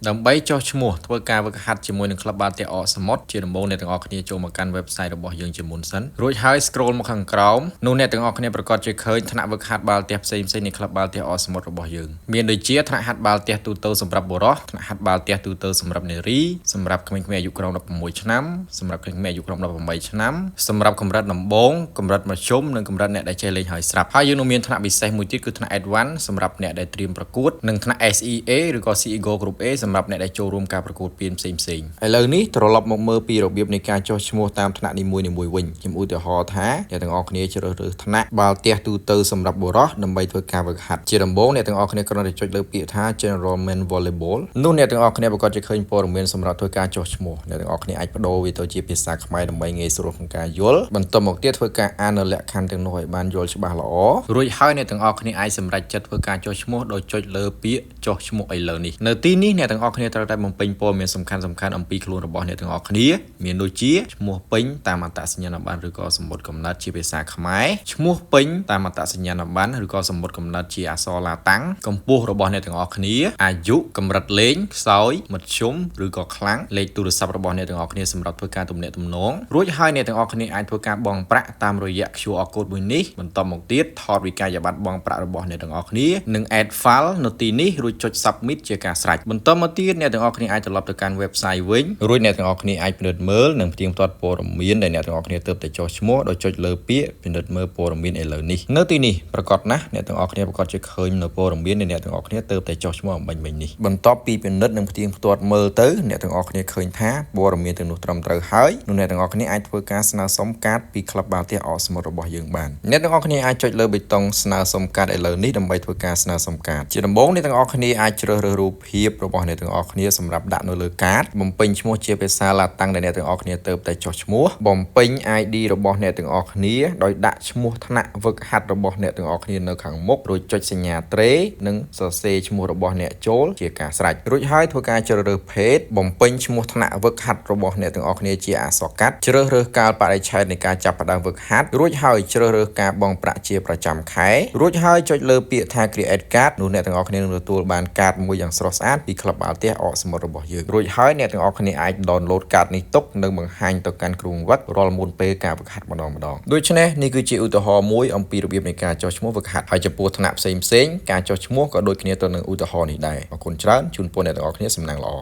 ដើម្បីចុះឈ្មោះធ្វើការវឹកហាត់ជាមួយនឹងក្លឹបបាល់ទះអកសមុទ្រជាដំបូងអ្នកទាំងអស់គ្នាចូលមកកាន់ website របស់យើងជាមុនសិនរួចហើយ scroll មកខាងក្រោមនោះអ្នកទាំងអស់គ្នាប្រកាសជាឃើញថ្នាក់វឹកហាត់បាល់ទះផ្សេងៗនៃក្លឹបបាល់ទះអកសមុទ្ររបស់យើងមានដូចជាថ្នាក់ហាត់បាល់ទះទូទៅសម្រាប់បុរសថ្នាក់ហាត់បាល់ទះទូទៅសម្រាប់នារីសម្រាប់ក្មេងៗអាយុក្រោម16ឆ្នាំសម្រាប់ក្មេងៗអាយុក្រោម18ឆ្នាំសម្រាប់កម្រិតដំបូងកម្រិតមធ្យមនិងកម្រិតអ្នកដែលចេះលេងហើយស្រាប់ហើយយើងនឹងមានថ្នាក់ពិសេសមួយទៀតគឺថ្នាក់ Advanced សម្រាប់អ្នកដែលត្រៀមប្រកួតនិងថ្នាក់ SEA ឬក៏ CEO Group A សម្រាប់អ្នកដែលចូលរួមការប្រកួតពានផ្សេងៗឥឡូវនេះត្រឡប់មកមើលពីរបៀបនៃការចុះឈ្មោះតាមថ្នាក់នីមួយៗវិញខ្ញុំឧទាហរណ៍ថាអ្នកទាំងអស់គ្នាជ្រើសរើសថ្នាក់បាល់ទះទូទៅសម្រាប់បុរសដើម្បីធ្វើការវឹកហាត់ជាដំបូងអ្នកទាំងអស់គ្នាគ្រាន់តែចុចលើពាក្យថា General Men Volleyball នោះអ្នកទាំងអស់គ្នាប្រកាសជាឃើញព័ត៌មានសម្រាប់ធ្វើការចុះឈ្មោះអ្នកទាំងអស់គ្នាអាចបដូរវាទៅជាភាសាខ្មែរដើម្បីងាយស្រួលក្នុងការយល់បន្ទាប់មកទៀតធ្វើការអាននៅលក្ខខណ្ឌទាំងនោះឲ្យបានយល់ច្បាស់ល្អរួចហើយអ្នកទាំងអស់គ្នាអាចសម្រេចចិត្តធ្វើការចុះឈ្មោះដោយចុចលើពាក្យចុះឈ្មោះឥឡូវនេះនៅទីនេះអ្នកទាំងអស់គ្នាត្រូវតែបំពេញព័ត៌មានសំខាន់ៗអំពីខ្លួនរបស់អ្នកទាំងអស់គ្នាមានដូចជាឈ្មោះពេញតាមអត្តសញ្ញាណប័ណ្ណឬក៏សំបុត្រកំណើតជាភាសាខ្មែរឈ្មោះពេញតាមអត្តសញ្ញាណប័ណ្ណឬក៏សំបុត្រកំណើតជាអក្សរឡាតាំងកម្ពស់របស់អ្នកទាំងអស់គ្នាអាយុកម្រិតលេងខ្សោយមធ្យមឬក៏ខ្លាំងលេខទូរស័ព្ទរបស់អ្នកទាំងអស់គ្នាសម្រាប់ធ្វើការទំនាក់ទំនងរួចហើយអ្នកទាំងអស់គ្នាអាចធ្វើការបង់ប្រាក់តាមរយៈ QR code មួយនេះបន្តមកទៀតថតវិក័យប័ណ្ណបង់ប្រាក់របស់អ្នកទាំងអស់គ្នានិង add file នៅទីនេះរួចចុច submit ជាការស្រេចបន្តមកទៀតអ្នកទាំងអស់គ្នាអាចត្រឡប់ទៅកាន់ website វិញរួចអ្នកទាំងអស់គ្នាអាចពិនិត្យមើលនិងផ្ទៀងផ្ទាត់ព័ត៌មានដែលអ្នកទាំងអស់គ្នាទើបតែចុះឈ្មោះដោយចុចលើពាក្យពិនិត្យមើលព័ត៌មានឥឡូវនេះនៅទីនេះប្រកាសណាស់អ្នកទាំងអស់គ្នាប្រកាសជាឃើញនៅព័ត៌មានដែលអ្នកទាំងអស់គ្នាទើបតែចុះឈ្មោះអំបញ្ញមិញនេះបន្ទាប់ពីពិនិត្យនិងផ្ទៀងផ្ទាត់មើលទៅអ្នកទាំងអស់គ្នាឃើញថាព័ត៌មានទាំងនោះត្រឹមត្រូវហើយនោះអ្នកទាំងអស់គ្នាអាចធ្វើការស្នើសុំកាតពីក្លឹបបាល់ទះអកសមុទ្ររបស់យើងបានអ្នកទាំងអស់គ្នាអាចចុចលើប៊ូតុងស្នើសុំកាតឥឡូវនេះដើម្បីធ្វើការស្នើសុំកាតជាដំបូងអ្នកទាំងអស់គ្នាអាចជ្រើសរើសរូបភាពរបស់អ្នកទាំងអស់គ្នាសម្រាប់ដាក់នៅលើកាតបំពេញឈ្មោះជាភាសាឡាតាំងដែលអ្នកទាំងអស់គ្នាទើបតែចុះឈ្មោះបំពេញ ID របស់អ្នកទាំងអស់គ្នាដោយដាក់ឈ្មោះថ្នាក់វឹកហាត់របស់អ្នកទាំងអស់គ្នានៅខាងមុខរួចចុចសញ្ញាត្រេនិងសរសេរឈ្មោះរបស់អ្នកចូលជាការស្រេចរួចហើយធ្វើការជ្រើសរើសភេទបំពេញឈ្មោះថ្នាក់វឹកហាត់របស់អ្នកទាំងអស់គ្នាជាអក្សរកាត់ជ្រើសរើសកាលបរិច្ឆេទនៃការចាប់ផ្ដើមវឹកហាត់រួចហើយជ្រើសរើសការបង់ប្រាក់ជាប្រចាំខែរួចហើយចុចលើពាក្យថា create card នោះអ្នកទាំងអស់គ្នានឹងទទួលបានកាតមួយយ៉ាងស្រស់ស្អាតពីក្លឹបបាល់ទះអកសមុទ្ររបស់យើងរួចហើយអ្នកទាំងអស់គ្នាអាច download កាតនេះទុកនិងបង្ហាញទៅកាន់គ្រូវឹករាល់មុនពេលការវឹកហាត់ម្ដងដូច្នេះនេះគឺជាឧទាហរណ៍មួយអំពីរបៀបនៃការចុះឈ្មោះវឹកហាត់ហើយចំពោះថ្នាក់ផ្សេងៗការចុះឈ្មោះក៏ដូចគ្នាទៅនឹងឧទាហរណ៍នេះដែរអរគុណច្រើនជូនពរអ្នកទាំងអស់គ្នាសំណាងល្អ